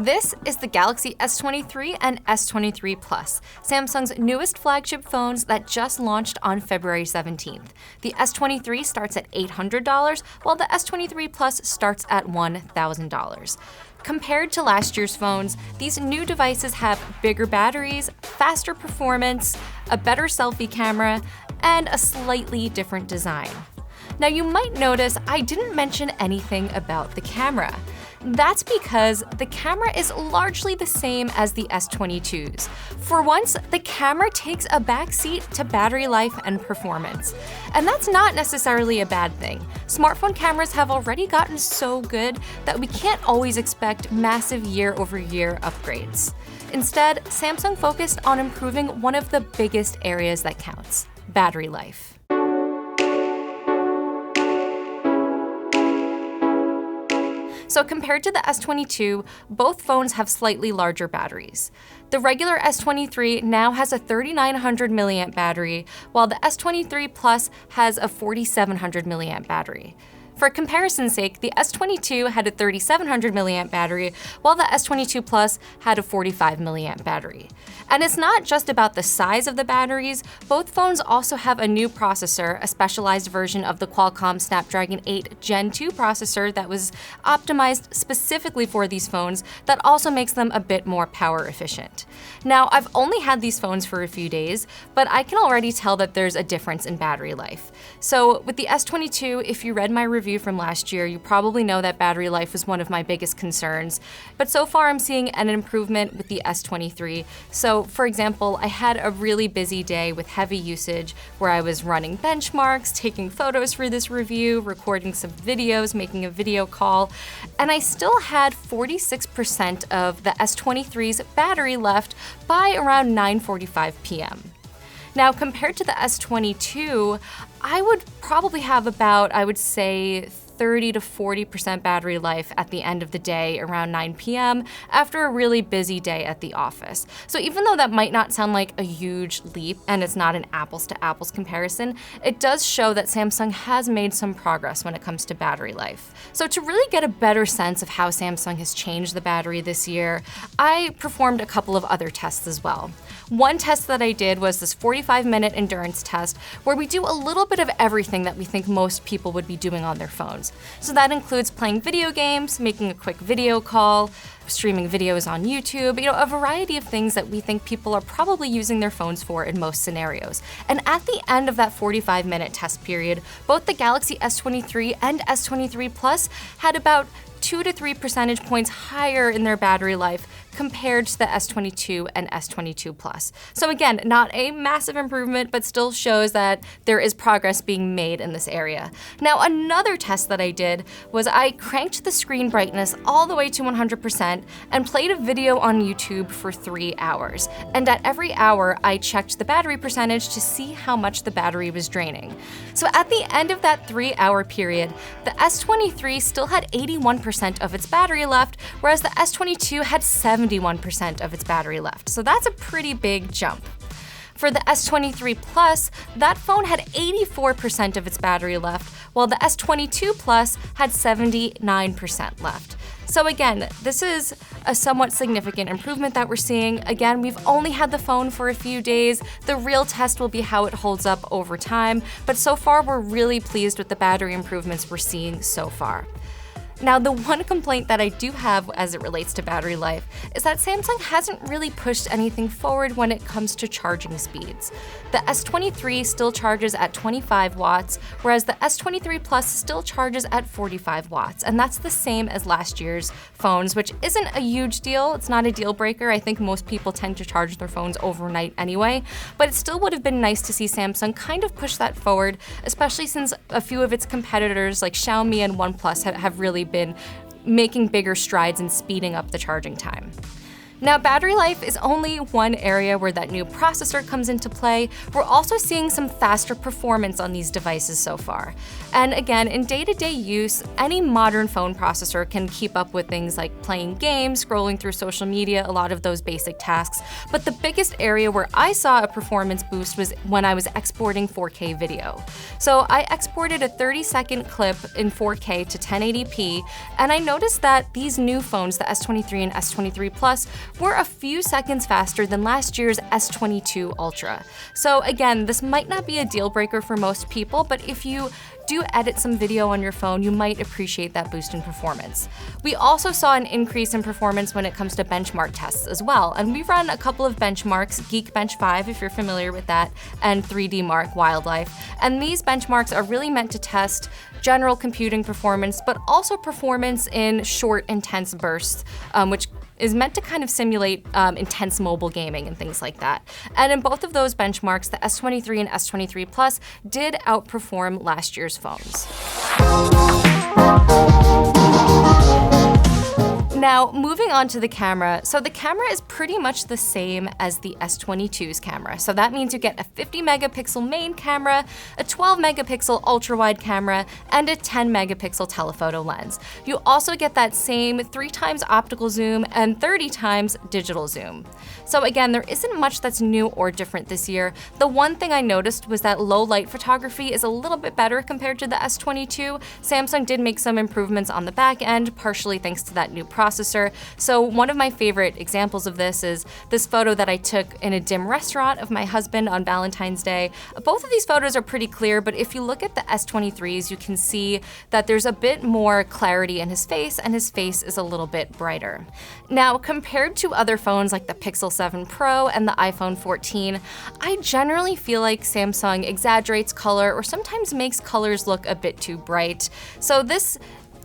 This is the Galaxy S23 and S23 Plus, Samsung's newest flagship phones that just launched on February 17th. The S23 starts at $800, while the S23 Plus starts at $1,000. Compared to last year's phones, these new devices have bigger batteries, faster performance, a better selfie camera, and a slightly different design. Now you might notice I didn't mention anything about the camera. That's because the camera is largely the same as the S22's. For once, the camera takes a backseat to battery life and performance. And that's not necessarily a bad thing. Smartphone cameras have already gotten so good that we can't always expect massive year-over-year upgrades. Instead, Samsung focused on improving one of the biggest areas that counts: battery life. So compared to the S22, both phones have slightly larger batteries. The regular S23 now has a 3,900 milliamp battery, while the S23 Plus has a 4,700 milliamp battery. For comparison's sake, the S22 had a 3,700 milliamp battery, while the S22 Plus had a 45 milliamp battery. And it's not just about the size of the batteries, both phones also have a new processor, a specialized version of the Qualcomm Snapdragon 8 Gen 2 processor that was optimized specifically for these phones that also makes them a bit more power efficient. Now, I've only had these phones for a few days, but I can already tell that there's a difference in battery life. So with the S22, if you read my review from last year, you probably know that battery life was one of my biggest concerns, but so far I'm seeing an improvement with the S23. So for example, I had a really busy day with heavy usage where I was running benchmarks, taking photos for this review, recording some videos, making a video call, and I still had 46% of the S23's battery left by around 9:45 p.m. Now, compared to the S22, I would probably have about, I would say, 30 to 40% battery life at the end of the day around 9 p.m. after a really busy day at the office. So even though that might not sound like a huge leap and it's not an apples to apples comparison, it does show that Samsung has made some progress when it comes to battery life. So to really get a better sense of how Samsung has changed the battery this year, I performed a couple of other tests as well. One test that I did was this 45-minute endurance test where we do a little bit of everything that we think most people would be doing on their phones. So that includes playing video games, making a quick video call, streaming videos on YouTube, a variety of things that we think people are probably using their phones for in most scenarios. And at the end of that 45-minute test period, both the Galaxy S23 and S23 Plus had about 2 to 3 percentage points higher in their battery life compared to the S22 and S22 Plus. So again, not a massive improvement, but still shows that there is progress being made in this area. Now, another test that I did was I cranked the screen brightness all the way to 100% and played a video on YouTube for 3 hours. And at every hour, I checked the battery percentage to see how much the battery was draining. So at the end of that 3-hour period, the S23 still had 81% of its battery left, whereas the S22 had 71% of its battery left. So that's a pretty big jump. For the S23 Plus, that phone had 84% of its battery left, while the S22 Plus had 79% left. So again, this is a somewhat significant improvement that we're seeing. Again, we've only had the phone for a few days. The real test will be how it holds up over time, but so far we're really pleased with the battery improvements we're seeing so far. Now, the one complaint that I do have as it relates to battery life is that Samsung hasn't really pushed anything forward when it comes to charging speeds. The S23 still charges at 25 watts, whereas the S23 Plus still charges at 45 watts, and that's the same as last year's phones, which isn't a huge deal. It's not a deal breaker. I think most people tend to charge their phones overnight anyway, but it still would have been nice to see Samsung kind of push that forward, especially since a few of its competitors like Xiaomi and OnePlus have really been making bigger strides in speeding up the charging time. Now, battery life is only one area where that new processor comes into play. We're also seeing some faster performance on these devices so far. And again, in day-to-day use, any modern phone processor can keep up with things like playing games, scrolling through social media, a lot of those basic tasks. But the biggest area where I saw a performance boost was when I was exporting 4K video. So I exported a 30-second clip in 4K to 1080p, and I noticed that these new phones, the S23 and S23 Plus, were a few seconds faster than last year's S22 Ultra. So again, this might not be a deal breaker for most people, but if you do edit some video on your phone, you might appreciate that boost in performance. We also saw an increase in performance when it comes to benchmark tests as well, and we've run a couple of benchmarks, Geekbench 5 if you're familiar with that, and 3D Mark Wildlife. And these benchmarks are really meant to test general computing performance, but also performance in short, intense bursts, which is meant to kind of simulate intense mobile gaming and things like that. And in both of those benchmarks, the S23 and S23 Plus did outperform last year's phones. Now, moving on to the camera. So the camera is pretty much the same as the S22's camera. So that means you get a 50 megapixel main camera, a 12 megapixel ultra-wide camera, and a 10 megapixel telephoto lens. You also get that same 3x optical zoom and 30x digital zoom. So again, there isn't much that's new or different this year. The one thing I noticed was that low light photography is a little bit better compared to the S22. Samsung did make some improvements on the back end, partially thanks to that new processor. So one of my favorite examples of this is this photo that I took in a dim restaurant of my husband on Valentine's Day. Both of these photos are pretty clear, but if you look at the S23's, you can see that there's a bit more clarity in his face, and his face is a little bit brighter. Now, compared to other phones like the Pixel 7 Pro and the iPhone 14, I generally feel like Samsung exaggerates color or sometimes makes colors look a bit too bright. So this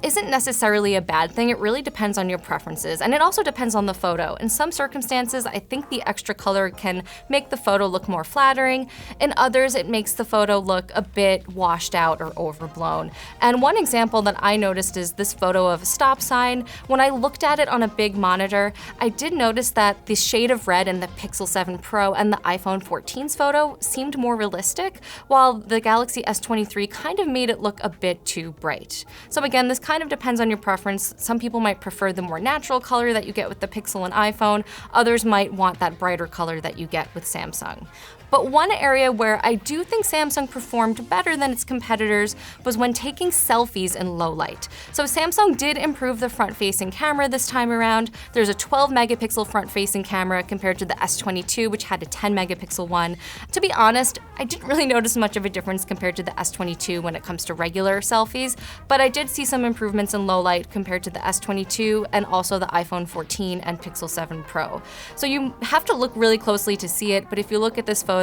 isn't necessarily a bad thing. It really depends on your preferences, and it also depends on the photo. In some circumstances, I think the extra color can make the photo look more flattering. In others, it makes the photo look a bit washed out or overblown. And one example that I noticed is this photo of a stop sign. When I looked at it on a big monitor, I did notice that the shade of red in the Pixel 7 Pro and the iPhone 14's photo seemed more realistic, while the Galaxy S23 kind of made it look a bit too bright. So again, this kind of depends on your preference. Some people might prefer the more natural color that you get with the Pixel and iPhone. Others might want that brighter color that you get with Samsung. But one area where I do think Samsung performed better than its competitors was when taking selfies in low light. So Samsung did improve the front-facing camera this time around. There's a 12 megapixel front-facing camera compared to the S22, which had a 10 megapixel one. To be honest, I didn't really notice much of a difference compared to the S22 when it comes to regular selfies, but I did see some improvements in low light compared to the S22 and also the iPhone 14 and Pixel 7 Pro. So you have to look really closely to see it, but if you look at this photo,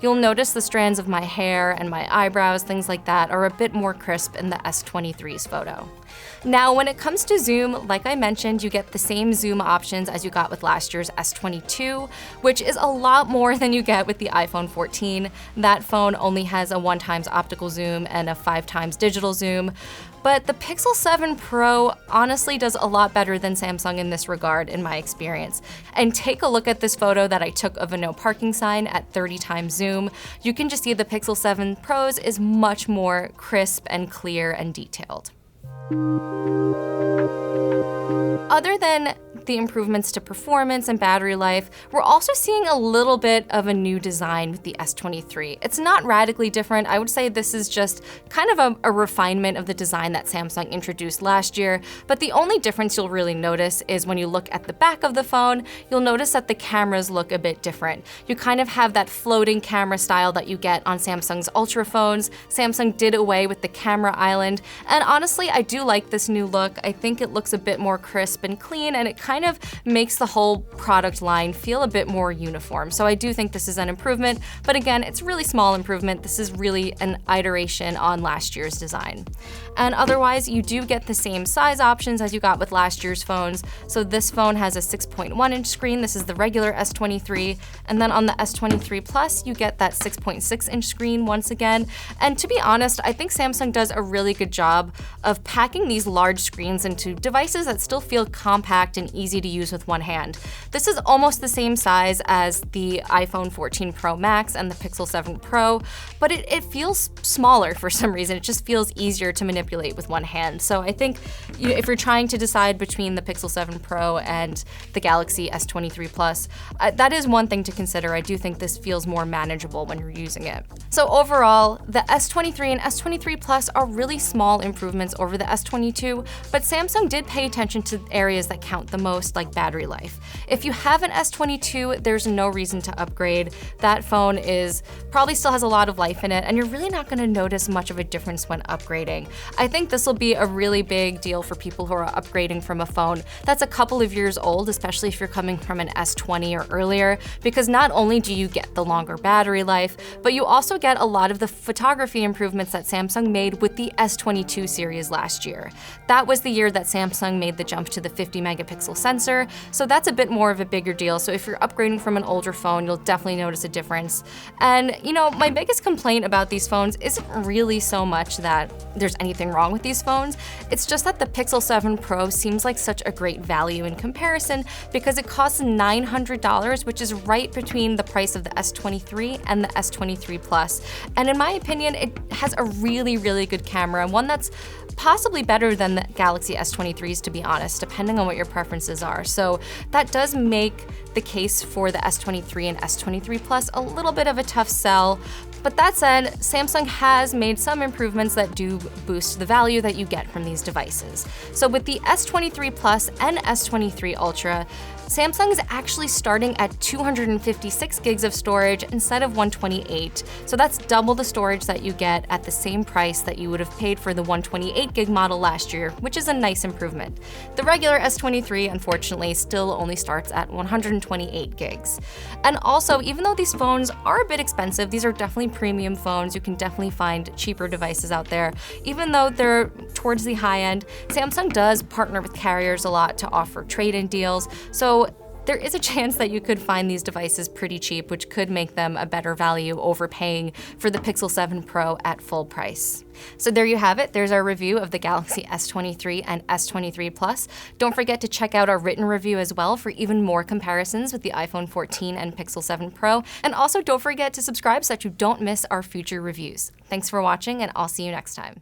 you'll notice the strands of my hair and my eyebrows, things like that, are a bit more crisp in the S23's photo. Now, when it comes to zoom, like I mentioned, you get the same zoom options as you got with last year's S22, which is a lot more than you get with the iPhone 14. That phone only has a 1x optical zoom and a 5x digital zoom. But the Pixel 7 Pro honestly does a lot better than Samsung in this regard, in my experience. And take a look at this photo that I took of a no parking sign at 30x zoom. You can just see the Pixel 7 Pro's is much more crisp and clear and detailed. Other than the improvements to performance and battery life, we're also seeing a little bit of a new design with the S23. It's not radically different. I would say this is just kind of a refinement of the design that Samsung introduced last year, but the only difference you'll really notice is when you look at the back of the phone, you'll notice that the cameras look a bit different. You kind of have that floating camera style that you get on Samsung's Ultra phones. Samsung did away with the camera island, and honestly, I do like this new look. I think it looks a bit more crisp and clean, and it kind of makes the whole product line feel a bit more uniform. So I do think this is an improvement, but again, it's a really small improvement. This is really an iteration on last year's design. And otherwise, you do get the same size options as you got with last year's phones. So this phone has a 6.1-inch screen. This is the regular S23. And then on the S23 Plus, you get that 6.6-inch screen once again. And to be honest, I think Samsung does a really good job of packing these large screens into devices that still feel compact and easy to use with one hand. This is almost the same size as the iPhone 14 Pro Max and the Pixel 7 Pro, but it feels smaller for some reason. It just feels easier to manipulate with one hand. So I think if you're trying to decide between the Pixel 7 Pro and the Galaxy S23 Plus, that is one thing to consider. I do think this feels more manageable when you're using it. So overall, the S23 and S23 Plus are really small improvements over the S22, but Samsung did pay attention to areas that count the most, like battery life. If you have an S22, there's no reason to upgrade. That phone probably still has a lot of life in it, and you're really not going to notice much of a difference when upgrading. I think this will be a really big deal for people who are upgrading from a phone that's a couple of years old, especially if you're coming from an S20 or earlier, because not only do you get the longer battery life, but you also get a lot of the photography improvements that Samsung made with the S22 series last year. That was the year that Samsung made the jump to the 50 megapixel sensor, so that's a bit more of a bigger deal. So if you're upgrading from an older phone, you'll definitely notice a difference. And my biggest complaint about these phones isn't really so much that there's anything wrong with these phones. It's just that the Pixel 7 Pro seems like such a great value in comparison because it costs $900, which is right between the price of the S23 and the S23 Plus. And in my opinion, it has a really, really good camera, one that's possibly better than the Galaxy S23's, to be honest, depending on what your preferences are. So that does make the case for the S23 and S23 Plus a little bit of a tough sell. But that said, Samsung has made some improvements that do boost the value that you get from these devices. So with the S23 Plus and S23 Ultra, Samsung is actually starting at 256 gigs of storage instead of 128. So that's double the storage that you get at the same price that you would have paid for the 128 gig model last year, which is a nice improvement. The regular S23, unfortunately, still only starts at 128 gigs. And also, even though these phones are a bit expensive, these are definitely premium phones. You can definitely find cheaper devices out there. Even though they're towards the high end, Samsung does partner with carriers a lot to offer trade-in deals. So there is a chance that you could find these devices pretty cheap, which could make them a better value over paying for the Pixel 7 Pro at full price. So there you have it. There's our review of the Galaxy S23 and S23 Plus. Don't forget to check out our written review as well for even more comparisons with the iPhone 14 and Pixel 7 Pro. And also don't forget to subscribe so that you don't miss our future reviews. Thanks for watching, and I'll see you next time.